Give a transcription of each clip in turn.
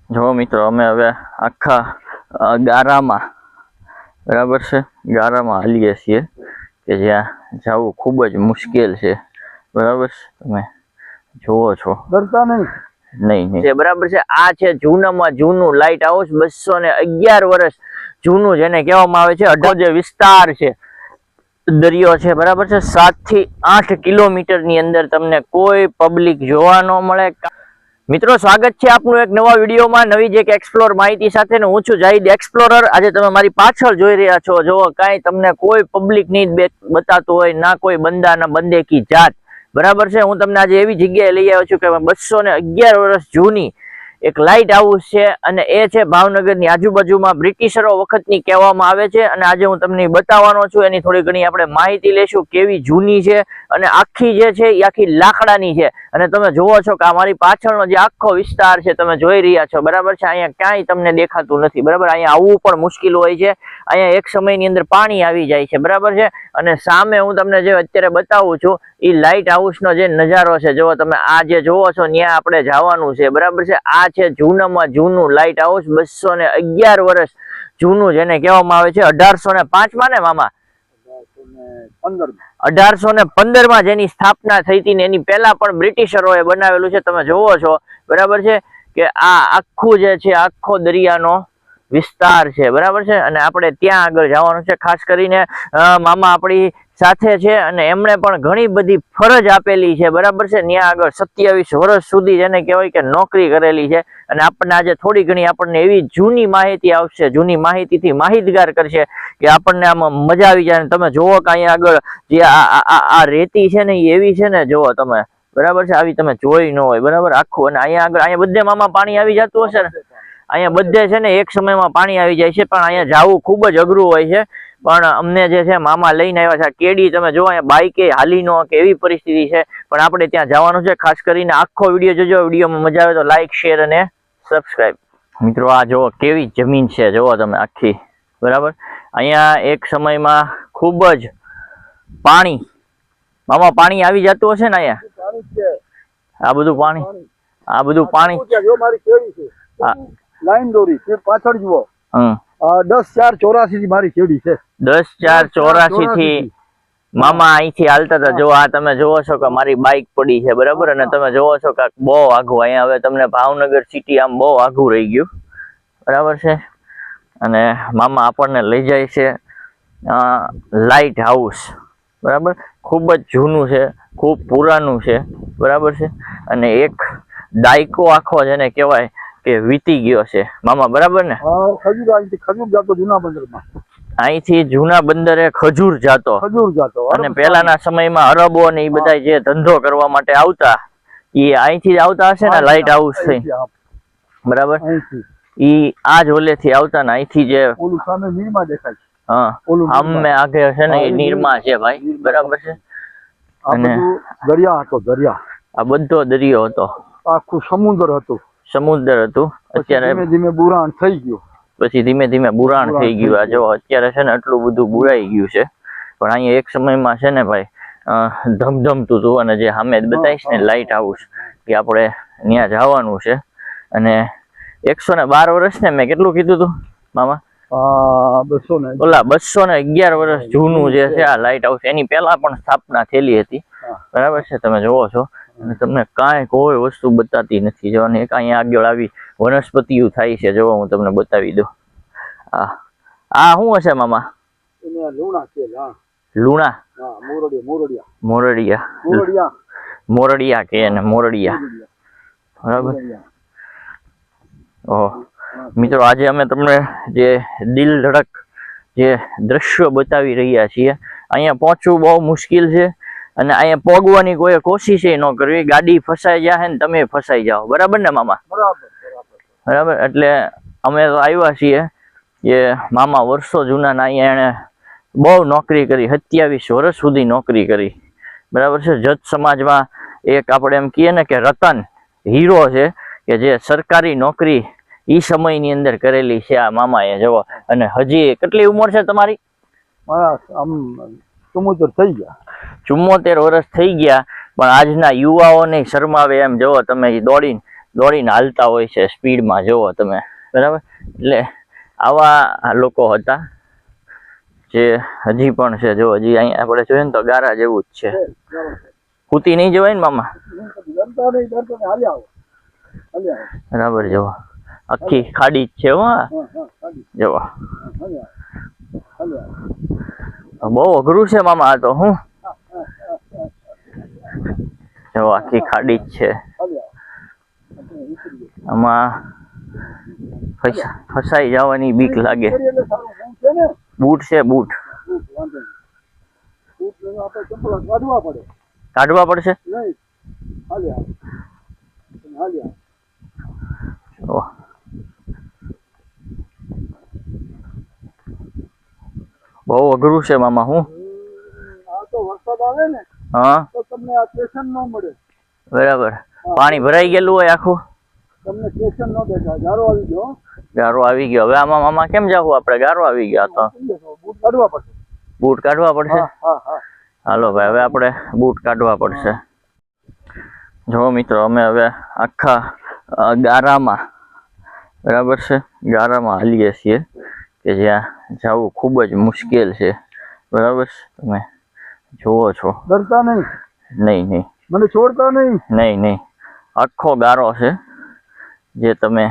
જો મિત્રો અમે હવે આખા ગારામાં બરાબર છે ગારામાં હાલીએ છીએ કે જ્યાં જવું ખૂબ જ મુશ્કેલ છે બરાબર છે તમે જોવો છો ડરતા નહીં નહીં બરાબર છે આ છે જૂનામાં જૂનું લાઇટ હાઉસ 211 વર્ષ જૂનું જેને કહેવામાં આવે છે અઢાર જે વિસ્તાર છે દરિયો છે બરાબર છે 7 થી 8 કિલોમીટર ની અંદર તમને કોઈ પબ્લિક જોવા ન મળે। મિત્રો સ્વાગત છે આપનું એક નવા વિડીયોમાં નવી જ એક એક્સપ્લોર માહિતી સાથે હું છું જાહિદ એક્સપ્લોરર। આજે તમે મારી પાછળ જોઈ રહ્યા છો જો કાંઈ તમને કોઈ પબ્લિક નહીં બતાતું હોય ના કોઈ બંદા ના બંદે કી જાત બરાબર છે। હું તમને આજે એવી જગ્યાએ લઈ આવ્યો છું કે 211 વર્ષ જૂની એક લાઇટ હાઉસ છે અને એ છે ભાવનગરની આજુબાજુમાં બ્રિટિશરો વખતની કહેવામાં આવે છે અને આજે હું તમને બતાવવાનો છું એની થોડી ઘણી આપણે માહિતી લેશું કેવી જૂની છે અને આખી જે છે એ આખી લાકડાની છે અને તમે જોવો છો કે આ મારી પાછળનો જે આખો વિસ્તાર છે તમે જોઈ રહ્યા છો બરાબર છે। અહીંયા ક્યાંય તમને દેખાતું નથી બરાબર, અહીંયા આવવું પણ મુશ્કેલ હોય છે। અહીંયા એક સમયની અંદર પાણી આવી જાય છે બરાબર છે અને સામે હું તમને જે અત્યારે બતાવું છું એ લાઇટ હાઉસનો જે નજારો છે જો તમે આ જે જોવો છો ત્યાં આપણે જવાનું છે બરાબર છે। આ છે જૂનામાં જૂનું લાઇટ હાઉસ 211 વર્ષ જૂનું જેને કહેવામાં આવે છે 1805 માં ને મામા 1815 માં જેની સ્થાપના થઈ હતી ને એની પહેલા પણ બ્રિટિશરોએ બનાવેલું છે। તમે જોવો છો બરાબર છે કે આ આખું જે છે આખો દરિયાનો વિસ્તાર છે બરાબર છે અને આપણે ત્યાં આગળ જવાનું છે। ખાસ કરીને મામા આપણી સાથે છે અને એમણે પણ ઘણી બધી ફરજ આપેલી છે બરાબર છે। ત્યાં આગળ 27 વર્ષ સુધી જેને કહેવાય કે નોકરી કરેલી છે અને આપણને આજે થોડી ઘણી આપણને એવી જૂની માહિતી આવશે, જૂની માહિતીથી માહિતગાર કરશે કે આપણને આમાં મજા આવી જાય। તમે જોવો કે અહીંયા આગળ જે આ રેતી છે ને એ એવી છે ને જોવો તમે બરાબર છે, આવી તમે જોઈ ન હોય બરાબર આખું। અને અહીંયા આગળ અહીંયા બધે મામા પાણી આવી જતું હશે ને, અહીંયા બધે છે ને એક સમયમાં પાણી આવી જાય છે પણ અહીંયા જવું ખૂબ જ અઘરું હોય છે। પણ અમને જે છે મામા લઈને આવ્યા છે કેડી તમે જો અહીંયા બાઈકે હાલી નો કે એવી પરિસ્થિતિ છે પણ આપણે ત્યાં જવાનું છે। ખાસ કરીને આખો વિડીયો જોજો, વિડીયોમાં મજા આવે તો લાઈક શેર અને સબસ્ક્રાઈબ। મિત્રો આ જો કેવી જમીન છે જોવો તમે આખી બરાબર, અહીંયા એક સમયમાં ખૂબ જ પાણી મામા પાણી આવી જતું હશે ને અહીંયા આ બધું પાણી લાઈન દોરી પાછળ જુઓ 10/4/84 થી મારી કેડી છે 10/4/84 થી મામા અહીંથી હાલતા હતા। જો આ તમે જોવો છો કે મારી બાઇક પડી છે બરાબર અને તમે જોવો છો કે બહુ આઘું અહીંયા હવે તમને ભાવનગર સિટી આમ બહુ આઘું રહી ગયું બરાબર છે અને મામા આપણને લઈ જાય છે લાઇટ હાઉસ બરાબર, ખૂબ જ જૂનું છે, ખૂબ પુરાનું છે બરાબર છે અને એક દાયકો આખો જેને કહેવાય કે વીતી ગયો છે મામા બરાબર ને। ખજૂર જાતો જૂના બંદરમાં, અહીંથી જૂના બંદરે ખજૂર જાતો અને પહેલાના સમયમાં અરબો ને એ બધા જે ધંધો કરવા માટે આવતા એ અહીંથી આવતા હશે ને લાઇટ હાઉસ થી બરાબર, ઈ આ જ ઓલેથી આવતા ને અહીંથી જે ઓલું સામે નીરમાં દેખાય હા આમે આગે છે ને એ નીરમાં છે ભાઈ બરાબર છે અને દરિયા હતો, દરિયા આ બધો દરિયો હતો, આખું સમુદ્ર હતું અત્યારે ધીમે ધીમે બુરાણ થઈ ગયું, પછી ધીમે ધીમે બુરાણ થઈ ગયું। આ જો અત્યારે છે ને આટલું બધું બુરાઈ ગયું છે પણ અહીંયા એક સમયમાં છે ને ભાઈ ધમધમતું હતું અને જે સામે બતાવીશ ને લાઇટ હાઉસ કે આપણે ત્યાં જવાનું છે અને 112 વર્ષ ને મેં કેટલું કીધું હતું મામા 211 વર્ષ જૂનું જે છે આ લાઇટ હાઉસ એની પહેલા પણ સ્થાપના થયેલી હતી બરાબર છે। તમે જોવો છો અને તમને કાંઈ કોઈ વસ્તુ બતાતી નથી જો અને અહીંયા આગળ આવી વનસ્પતિઓ થાય છે જો હું તમને બતાવી દઉં। આ શું હશે મામા? લુણા મોરડિયા કે ને મોરડિયા બરાબર। ઓહ મિત્રો આજે અમે તમને જે દિલ ધડક જે દ્રશ્યો બતાવી રહ્યા છીએ, અહીંયા પહોંચવું બહુ મુશ્કેલ છે અને અહીંયા પોગવાની કોઈ કોશિશ ન કરવી, ગાડી ફસાઈ જાય ને તમે ફસાઈ જાઓ બરાબર ને મામા બરાબર। એટલે અમે તો આવ્યા છીએ જે મામા વર્ષો જૂના અહીંયા એને બહુ નોકરી કરી, 27 વર્ષ સુધી નોકરી કરી બરાબર છે। જત સમાજમાં એક આપણે એમ કહીએ ને કે રતન હીરો છે કે જે સરકારી નોકરી ઈ સમયની અંદર કરેલી છે આ મામાએ જવો। અને હજી કેટલી ઉંમર છે તમારી? 74 વર્ષ થઈ ગયા પણ આજના યુવાઓને શરમાવે એમ જોવો તમે દોડીને દોડીને હાલતા હોય છે સ્પીડમાં, જોવો તમે, બરાબર. એટલે આવા લોકો હતા જે હજી પણ છે. જો હજી અહીંયા આપણે જોઈએ ને તો ગારા જેવું જ છે. કૂતી નહીં જવાય ને મામા, બરાબર. જો આખી ખાડી જ છે હો. જો બહુ અઘરું છે મામા આ તો. હું જો આખી ખાડી જ છે. આમાં ફસાઈ જવાની બીક લાગે. બૂટ છે, બૂટ કાઢવા પડશે. બહુ અઘરું છે મામા. હું વરસાદ આવે ને હા તો તમને આ સ્ટેશન ન મળે. બરાબર. પાણી ભરાઈ ગયેલું હોય આખું, તમને સ્ટેશન ન દેખાય. ગારો આવી ગયો. ગારો આવી ગયો. હવે આમાં મામા કેમ જાવું આપણે? ગારો આવી ગયો તો બૂટ કાઢવા પડશે. બૂટ કાઢવા પડશે. હા હા. હાલો ભાઈ, હવે આપણે બૂટ કાઢવા પડશે. જો મિત્રો, અમે હવે આખા ગારામાં, બરાબર છે, ગારામાં હાલીએ છીએ કે જ્યાં જવું ખૂબ જ મુશ્કેલ છે. બરાબર છે, તમે જોવો છો. ડરતા નહીં? નહીં નહીં, મને છોડતા નહીં? નહીં નહીં. આખો ગારો છે જે તમે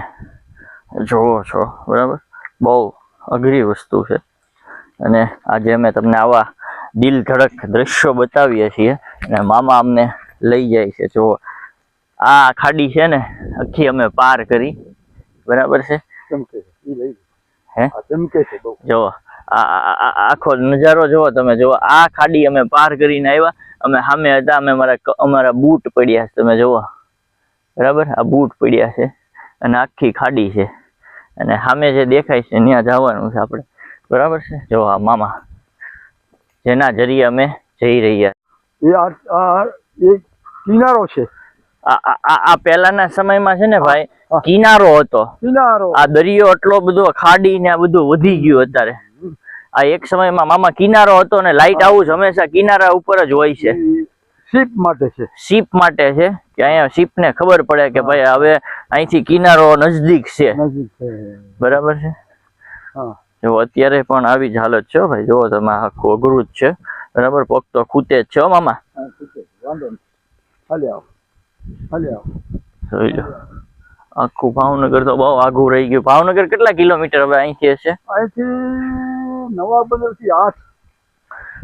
જોવો છો. બરાબર. બહુ અઘરી વસ્તુ છે. અને આજે અમે તમને આવા દિલ ધડક દ્રશ્યો બતાવીએ છીએ અને મામા અમને લઈ જાય છે. જો આ ખાડી છે ને, આખી અમે પાર કરી. બરાબર છે. ચમકે છે. હે, ચમકે છે બહુ. જો આખો નજારો જોવો તમે. જો આ ખાડી અમે પાર કરીને આવ્યા. અમે સામે હતા, અમારા બૂટ પડ્યા છે, તમે જોવો. બરાબર. આ બૂટ પડ્યા છે અને આખી ખાડી છે અને સામે જે દેખાય છે ત્યાં જવાનું છે આપણે. બરાબર છે. જો આ મામા જેના જરીએ અમે જઈ રહ્યા. એ કિનારો છે. આ પહેલાના સમયમાં છે ને ભાઈ, કિનારો હતો. કિનારો. આ દરિયો એટલો બધો, ખાડી ને આ બધું વધી ગયું અત્યારે. આ એક સમયમાં મામા કિનારો હતો ને લાઈટ હાઉસ હંમેશા કિનારા ઉપર જ હોય છે. શિપ માટે છે. શિપ માટે છે કે અહીંયા શિપ ને ખબર પડે કે ભાઈ હવે અહીંથી કિનારો નજદીક છે. બરાબર છે. જો અત્યારે પણ આવી જ હાલત છે ભાઈ. જો તમે, આખું અઘરું જ છે. બરાબર. પગ તો ખૂતે જ છે હો મામા. જોઈ લો, આખું ભાવનગર તો બહુ આઘું રહી ગયું. ભાવનગર કેટલા કિલોમીટર હવે અહીંથી હશે? અહીંથી નવાબંદર થી 8.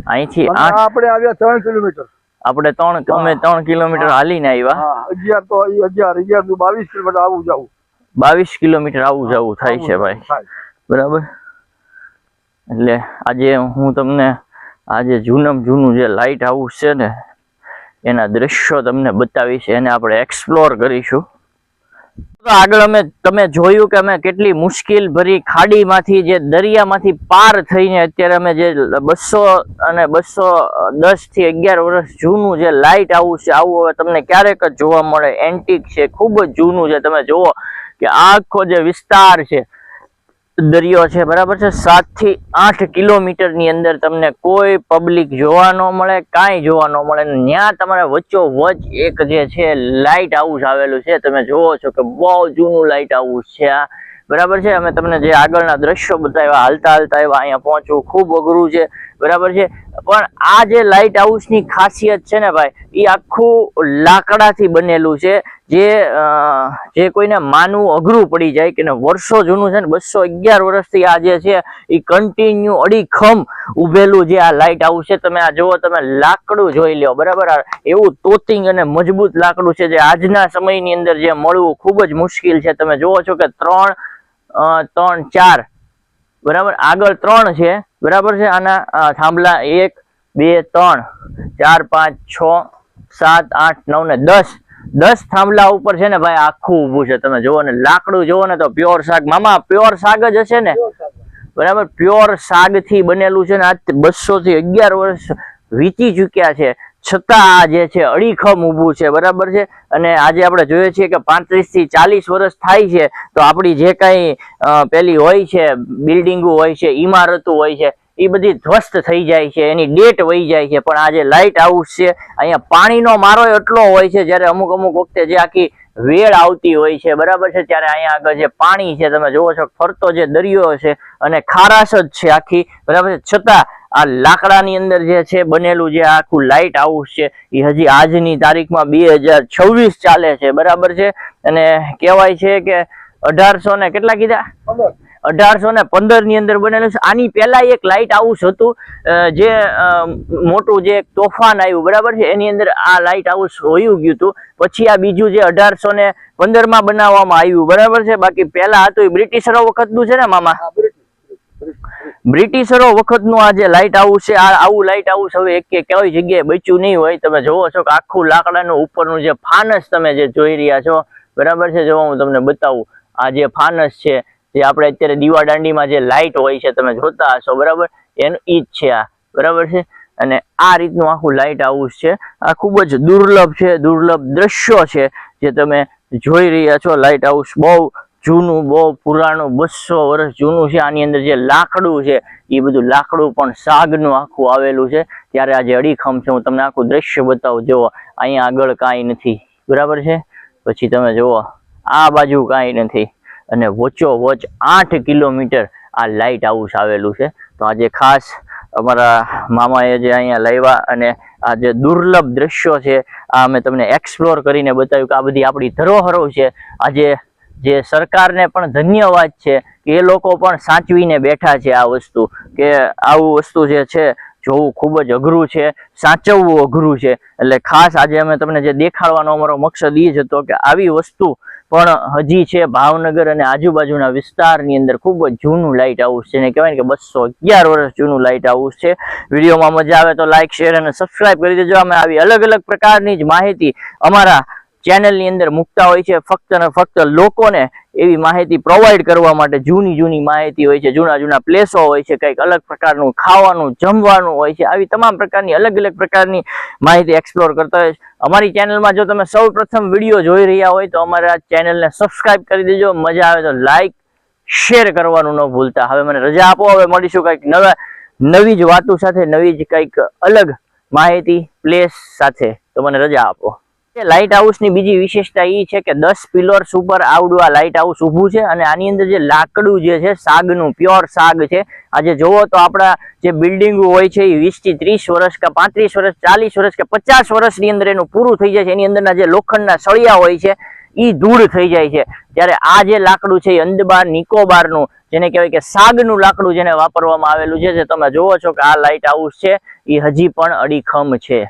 અહીંથી 8. આપણે આવ્યા 3 કિલોમીટર. આપણે 3 કિલોમીટર હાલીને આવ્યા. 11 તો 11 22 કિલોમીટર આવું જવું. 22 કિલોમીટર આવું જવું થાય છે ભાઈ. બરાબર. એટલે આજે હું તમને આજે જૂનું જે લાઇટ હાઉસ છે ને એના દ્રશ્યો તમને બતાવીશ. એને આપણે એક્સપ્લોર કરીશું. આગળ તમે જોયું કે અમે કેટલી મુશ્કેલ ભરી ખાડીમાંથી, જે દરિયામાંથી પાર થઈને અત્યારે અમે જે 200 અને 210 થી 11 વર્ષ જૂનું જે લાઇટ હાઉસ છે, આવું હવે તમને ક્યારેક જ જોવા મળે. એન્ટિક છે, ખૂબ જ જૂનું છે. તમે જુઓ કે આખો જે વિસ્તાર છે, દરિયો છે, બરાબર છે, 7 થી 8 કિલોમીટર ની અંદર તમને કોઈ પબ્લિક જોવા ન મળે, કાંઈ જોવા ન મળે. ત્યાં તમારે વચ્ચોવચ્ચ એક જે છે લાઇટ હાઉસ આવેલું છે. તમે જોવો છો કે બહુ જૂનું લાઇટ હાઉસ છે આ. બરાબર છે. અમે તમને જે આગળના દ્રશ્યો બતાવ્યા, હાલતા આવ્યા, અહીંયા પહોંચવું ખૂબ અઘરું છે. બરાબર છે. પણ આ જે લાઇટ હાઉસ ની ખાસિયત છે ને ભાઈ, એ આખું લાકડાથી બનેલું છે. જે કોઈને માનવું અઘરું પડી જાય કે વર્ષો જૂનું છે ને, 211 વર્ષથી આ જે છે એ કન્ટિન્યુ અડીખમ ઉભેલું જે આ લાઇટ હાઉસ છે. તમે આ જુઓ, તમે લાકડું જોઈ લો. બરાબર. એવું તોતિંગ અને મજબૂત લાકડું છે જે આજના સમયની અંદર જે મળવું ખૂબ જ મુશ્કેલ છે. તમે જુઓ છો કે 3, 4, બરાબર, આગળ 3 છે. બરાબર છે. આના થાંભલા 1, 2, 3, 4, 5, 6, 7, 8, 9 ને 10 થાંભલા ઉપર છે ને ભાઈ આખું ઊભું છે. તમે જુઓ ને, લાકડું જુઓ ને તો પ્યોર સાગ. મામા પ્યોર સાગ જ હશે ને? બરાબર. પ્યોર સાગ થી બનેલું છે ને. આજ 200 થી 11 વર્ષ વીતી ચુક્યા છે, છતાં આ જે છે અડીખમ ઊભું છે. બરાબર છે. અને આજે આપણે જોઈએ છીએ કે 35 થી 40 વર્ષ થાય છે તો આપણી જે કઈ પેલી હોય છે, બિલ્ડિંગો હોય છે, ઇમારતો હોય છે, એ બધી ધ્વસ્ત થઈ જાય છે, એની ડેટ વહી જાય છે. પણ આ જે લાઇટ હાઉસ છે, અહીંયા પાણીનો મારો એટલો હોય છે, જ્યારે અમુક વખતે જે આખી વેળ આવતી હોય છે, બરાબર છે, ત્યારે અહીંયા આગળ જે પાણી છે તમે જોવો છો ફરતો જે દરિયો છે અને ખારાશ જ છે આખી, બરાબર છે, છતાં આ લાકડાની અંદર જે છે બનેલું જે આખું લાઇટ હાઉસ છે એ હજી આજની તારીખમાં 2026 ચાલે છે, બરાબર છે, અને કહેવાય છે કે 1800 ને કેટલા કીધા 1815 ની અંદર બનેલું છે. આની પહેલા એક લાઇટ હાઉસ હતું જે મોટું જે તોફાન આવ્યું, બરાબર છે, એની અંદર આ લાઇટ હાઉસ હોયું ગયું હતું. પછી આ બીજું જે 1815 માં બનાવવામાં આવ્યું, બરાબર છે, બાકી પહેલા હતું એ બ્રિટિશરો વખતનું છે ને મામા, બ્રિટિશરો વખતનું આ જે લાઇટ હાઉસ છે. આવું લાઇટ હાઉસ હવે એક કઈ જગ્યાએ બચ્યું નહીં હોય. તમે જોવો છો કે આખું લાકડાનું ઉપરનું જે ફાનસ તમે જે જોઈ રહ્યા છો, બરાબર છે, જો હું તમને બતાવું, આ જે ફાનસ છે જે આપણે અત્યારે દીવા દાંડીમાં જે લાઇટ હોય છે તમે જોતા હશો, બરાબર, એનું ઈ જ છે આ, બરાબર છે. અને આ રીતનું આખું લાઇટ હાઉસ છે. આ ખૂબ જ દુર્લભ છે, દુર્લભ દ્રશ્યો છે જે તમે જોઈ રહ્યા છો. લાઇટ હાઉસ બહુ જૂનું, બહુ પુરાણું, 200 વર્ષ જૂનું છે. આની અંદર જે લાકડું છે એ બધું લાકડું પણ સાગનું આખું આવેલું છે. ત્યારે આ જે અડીખમ છે હું તમને આખું દ્રશ્ય બતાવું. જુઓ અહીંયા આગળ કાંઈ નથી, બરાબર છે, પછી તમે જુઓ આ બાજુ કાંઈ નથી, અને વચ્ચોવચ 8 કિલોમીટર આ લાઇટ હાઉસ આવેલું છે. તો આજે ખાસ અમારા મામાએ જે અહીંયા લાવ્યા અને આ જે દુર્લભ દ્રશ્યો છે આ અમે તમને એક્સપ્લોર કરીને બતાવ્યું કે આ બધી આપણી ધરોહરો છે. આજે જે સરકારને પણ ધન્યવાદ છે કે એ લોકો પણ સાચવીને બેઠા છે આ વસ્તુ, કે આવું વસ્તુ જે છે જોવું ખૂબ જ અઘરું છે, સાચવવું અઘરું છે. એટલે ખાસ આજે અમે તમને જે દેખાડવાનો અમારો મકસદ એ જ હતો કે આવી વસ્તુ પણ હજી છે ભાવનગર અને આજુબાજુના વિસ્તારની અંદર. ખૂબ જ જૂનું લાઇટ હાઉસ છે ને કહેવાય ને કે 211 વર્ષ જૂનું લાઇટ હાઉસ છે. વિડીયોમાં મજા આવે તો લાઇક, શેર અને સબસ્ક્રાઇબ કરી દેજો. અમે આવી અલગ અલગ પ્રકારની જ માહિતી અમારા ચેનલની અંદર મૂકતા હોય છે, ફક્ત ને ફક્ત લોકોને એવી માહિતી પ્રોવાઈડ કરવા માટે. જૂની માહિતી હોય છે, જૂના પ્લેસો હોય છે, કંઈક અલગ પ્રકારનું ખાવાનું જમવાનું હોય છે, આવી તમામ પ્રકારની અલગ અલગ પ્રકારની માહિતી એક્સપ્લોર કરતા હોય છે. અમારી ચેનલમાં જો તમે સૌ પ્રથમ વિડીયો જોઈ રહ્યા હોય તો અમારા ચેનલને સબસ્ક્રાઇબ કરી દેજો. મજા આવે તો લાઈક, શેર કરવાનું ન ભૂલતા. હવે મને રજા આપો, હવે મળીશું કંઈક નવી જ વાતો સાથે, નવી જ કંઈક અલગ માહિતી પ્લેસ સાથે. તો મને રજા આપો. લાઇટ હાઉસ ની બીજી વિશેષતા એ છે કે 10 પિલર્સ ઉપર આવડું આ લાઇટ હાઉસ ઊભું છે અને આની અંદર જે લાકડું જે છે સાગનું, પ્યોર સાગ છે. આજે જોવો તો આપણા જે બિલ્ડિંગો હોય છે એ 20 થી 30 વર્ષ કે 35 વર્ષ, 40 વર્ષ કે 50 વર્ષની અંદર એનું પૂરું થઈ જાય છે. એની અંદરના જે લોખંડના સળિયા હોય છે એ ધૂળ થઈ જાય છે. ત્યારે આ જે લાકડું છે એ અંદબાર નિકોબારનું, જેને કહેવાય કે સાગનું લાકડું જેને વાપરવામાં આવેલું છે. જે તમે જોવો છો કે આ લાઇટ હાઉસ છે એ હજી પણ અડીખમ છે.